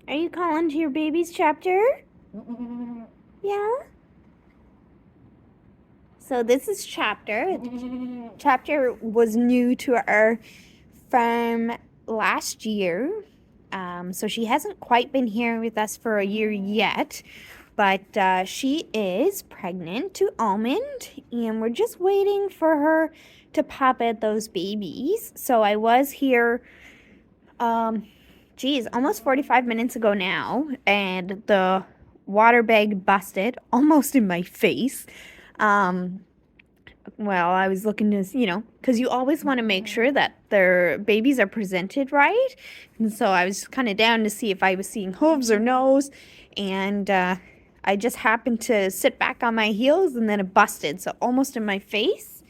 Are you calling to your baby's chapter? Yeah? So this is Chapter. Chapter was new to our farm last year. So she hasn't quite been here with us for a year yet. But she is pregnant to Almond, and we're just waiting for her to pop out those babies. So I was here, almost 45 minutes ago now, and the water bag busted almost in my face. Well, I was looking to, because you always want to make sure that their babies are presented right. And so I was kind of down to see if I was seeing hooves or nose. And I just happened to sit back on my heels and then it busted. So almost in my face.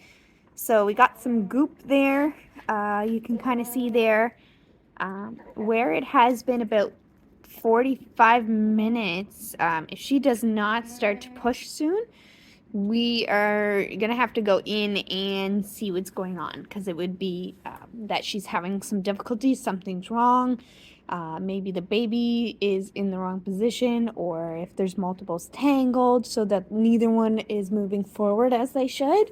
So we got some goop there. You can kind of see there where it has been about 45 minutes. If she does not start to push soon, we are gonna have to go in and see what's going on, because it would be that she's having some difficulties, something's wrong. Maybe the baby is in the wrong position, or if there's multiples tangled so that neither one is moving forward as they should.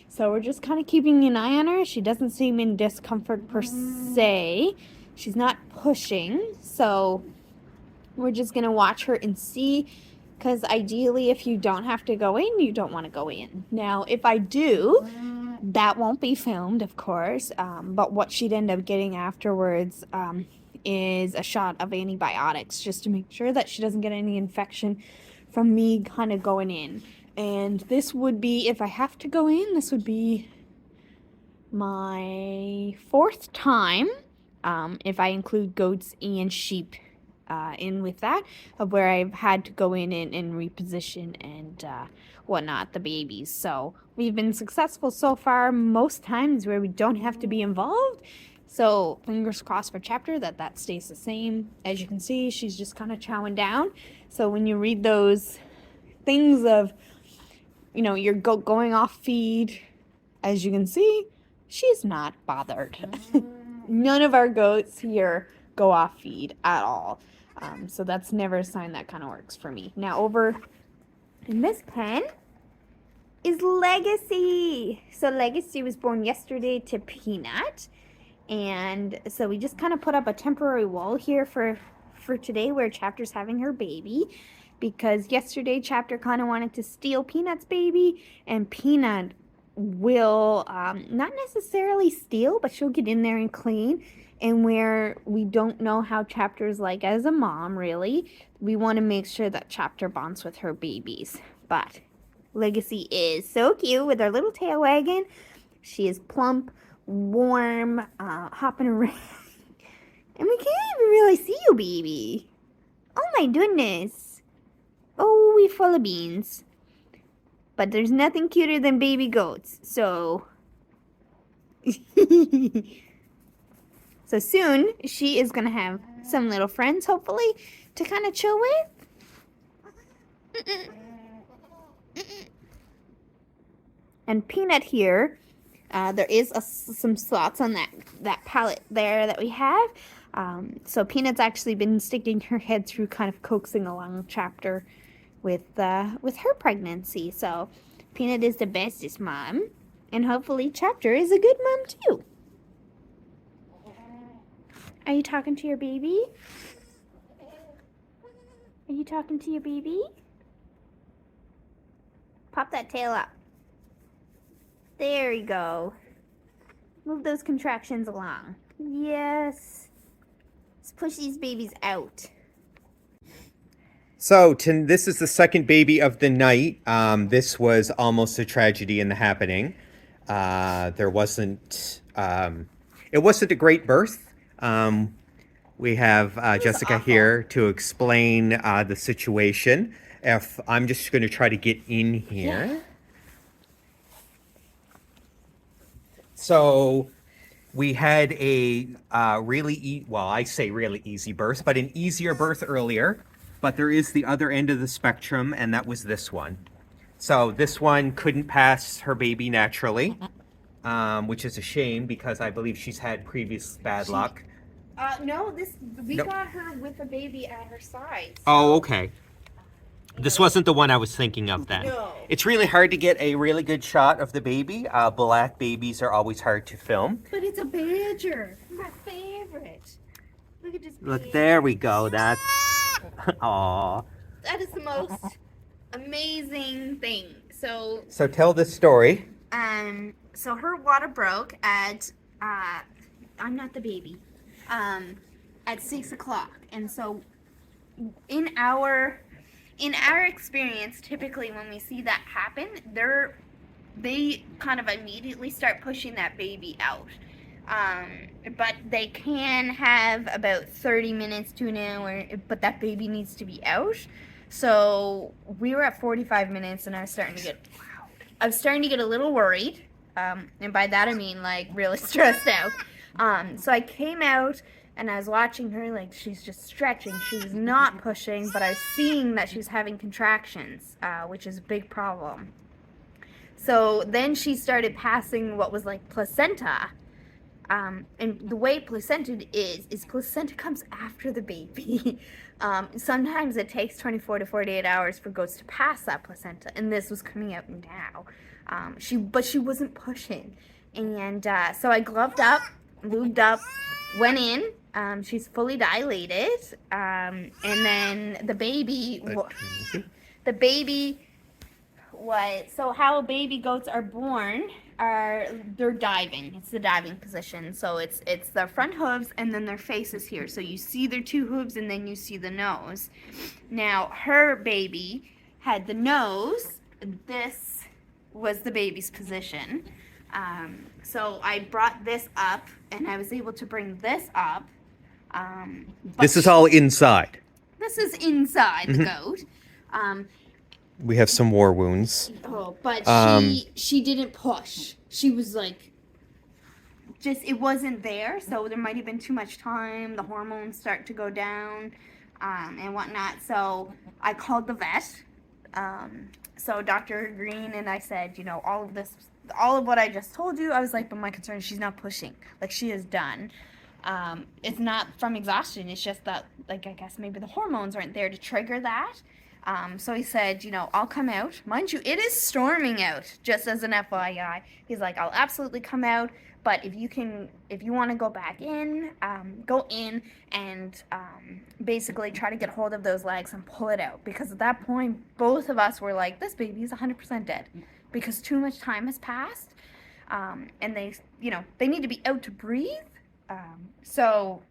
So we're just kind of keeping an eye on her. She doesn't seem in discomfort per se. She's not pushing, so we're just gonna watch her and see. Because ideally, if you don't have to go in, you don't want to go in. Now, if I do, that won't be filmed, of course. But what she'd end up getting afterwards is a shot of antibiotics, just to make sure that she doesn't get any infection from me kind of going in. And this would be, if I have to go in, this would be my fourth time, if I include goats and sheep in with that, of where I've had to go in and reposition and whatnot the babies. So we've been successful so far most times where we don't have to be involved. So fingers crossed for Chapter that stays the same. As you can see, she's just kind of chowing down. So when you read those things of, your goat going off feed, as you can see, she's not bothered. None of our goats here go off feed at all. So that's never a sign that kind of works for me. Now over in this pen is Legacy. So Legacy was born yesterday to Peanut. And so we just kind of put up a temporary wall here for today where Chapter's having her baby. Because yesterday Chapter kind of wanted to steal Peanut's baby. And Peanut will not necessarily steal, but she'll get in there and clean. And where we don't know how Chapter's like as a mom, really, we want to make sure that Chapter bonds with her babies. But Legacy is so cute with her little tail wagging. She is plump, warm, hopping around. And we can't even really see you, baby. Oh my goodness. Oh, we full of beans. But there's nothing cuter than baby goats, so... So soon, she is going to have some little friends, hopefully, to kind of chill with. And Peanut here, there is some slots on that palette there that we have. So Peanut's actually been sticking her head through, kind of coaxing along Chapter with her pregnancy. So Peanut is the bestest mom, and hopefully Chapter is a good mom too. Are you talking to your baby? Are you talking to your baby? Pop that tail up. There you go. Move those contractions along. Yes. Let's push these babies out. So, this is the second baby of the night. This was almost a tragedy in the happening. It wasn't a great birth. We have Jessica here to explain the situation. If I'm just going to try to get in here. Yeah. So we had a I say really easy birth, but an easier birth earlier. But there is the other end of the spectrum, and that was this one. So this one couldn't pass her baby naturally, which is a shame because I believe she's had previous bad luck. No, we Nope. got her with a baby at her side. Oh, So, okay. This know, wasn't the one I was thinking of then. no. It's really hard to get a really good shot of the baby. Black babies are always hard to film. But it's a badger. My favorite. Look at this Look, badger. there we go. That's... Aw. That is the most amazing thing. So tell the story. So her water broke at, I'm not the baby, at 6 o'clock. And so in our experience, typically when we see that happen, they kind of immediately start pushing that baby out. But they can have about 30 minutes to an hour, but that baby needs to be out. So we were at 45 minutes, and I was starting to get a little worried. And by that I mean like really stressed out. So I came out and I was watching her, like she's just stretching. She was not pushing, but I was seeing that she was having contractions, which is a big problem. So then she started passing what was like placenta. And the way placenta is placenta comes after the baby. Sometimes it takes 24 to 48 hours for goats to pass that placenta, and this was coming out now. But she wasn't pushing, and so I gloved up, lubed up, went in. She's fully dilated, and then the baby was, so how baby goats are born they're diving. It's the diving position. So it's their front hooves and then their face is here. So you see their two hooves and then you see the nose. Now her baby had the nose. This was the baby's position. So I brought this up and I was able to bring this up. This is all inside. This is inside the goat. We have some war wounds. Oh, but she didn't push. She was like, just, it wasn't there, so there might have been too much time. The hormones start to go down, and whatnot. So I called the vet. So Dr. Green, and I said, all of what I just told you, I was like, but my concern is she's not pushing. Like, she is done. It's not from exhaustion. It's just that, like, I guess maybe the hormones aren't there to trigger that. So he said, I'll come out. Mind you, it is storming out, just as an FYI. He's like, I'll absolutely come out, but if you want to go back in, go in and basically try to get hold of those legs and pull it out. Because at that point, both of us were like, this baby is 100% dead. Because too much time has passed. And they need to be out to breathe. So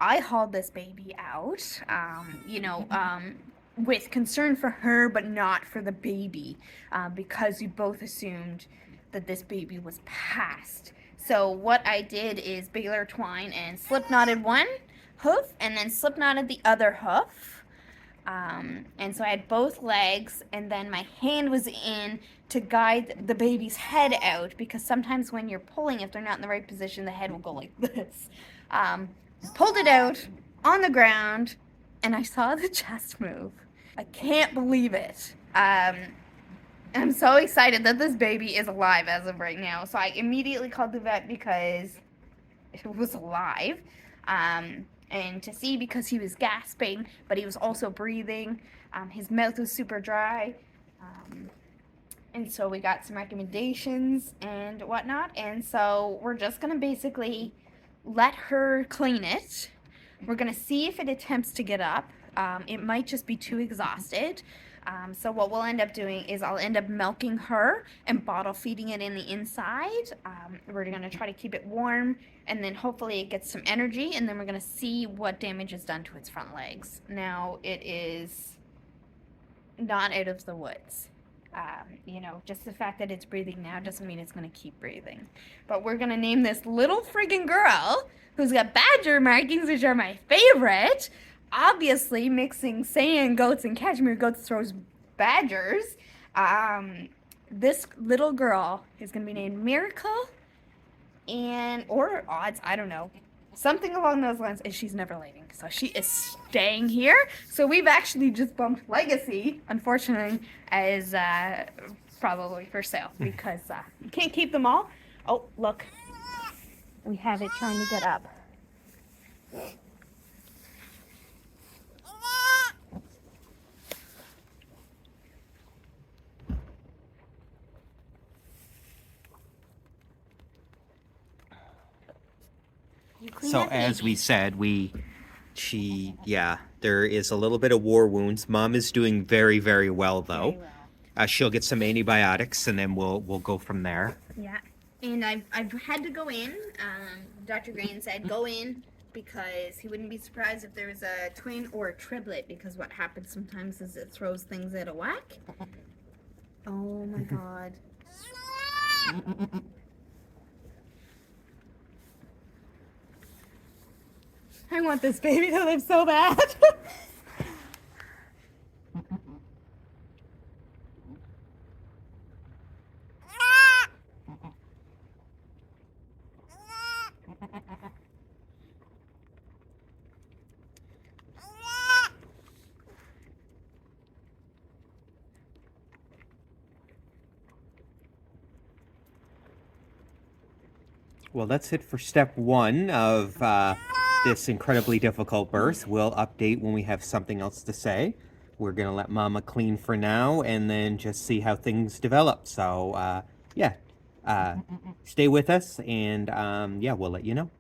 I hauled this baby out, with concern for her, but not for the baby, because we both assumed that this baby was passed. So what I did is baler twine and slip knotted one hoof and then slip knotted the other hoof. And so I had both legs, and then my hand was in to guide the baby's head out, because sometimes when you're pulling, if they're not in the right position, the head will go like this. Pulled it out on the ground, and I saw the chest move. I can't believe it. I'm so excited that this baby is alive as of right now. So I immediately called the vet because it was alive. And to see, because he was gasping, but he was also breathing. His mouth was super dry. And so we got some recommendations and whatnot. And so we're just going to basically let her clean it. We're going to see if it attempts to get up. It might just be too exhausted. So what we'll end up doing is I'll end up milking her and bottle feeding it in the inside. We're going to try to keep it warm, and then hopefully it gets some energy, and then we're going to see what damage is done to its front legs. Now, it is not out of the woods. Just the fact that it's breathing now doesn't mean it's going to keep breathing. But we're going to name this little friggin' girl, who's got badger markings, which are my favorite. Obviously, mixing sand goats and cashmere goats throws badgers. This little girl is going to be named Miracle, or Odds, I don't know. Something along those lines, and she's never leaving. So she is staying here. So we've actually just bumped Legacy, unfortunately, as probably for sale, because you can't keep them all. Oh, look. we have it trying to get up. So as we said, there is a little bit of war wounds. Mom is doing very, very well though. Very well. She'll get some antibiotics and then we'll go from there. Yeah, and I've had to go in. Dr. Green said go in because he wouldn't be surprised if there was a twin or a triplet, because what happens sometimes is it throws things out of whack. Oh my god. I want this baby to live so bad. Well, that's it for step one of this incredibly difficult birth. We'll update when we have something else to say. We're going to let Mama clean for now and then just see how things develop. So, stay with us and, we'll let you know.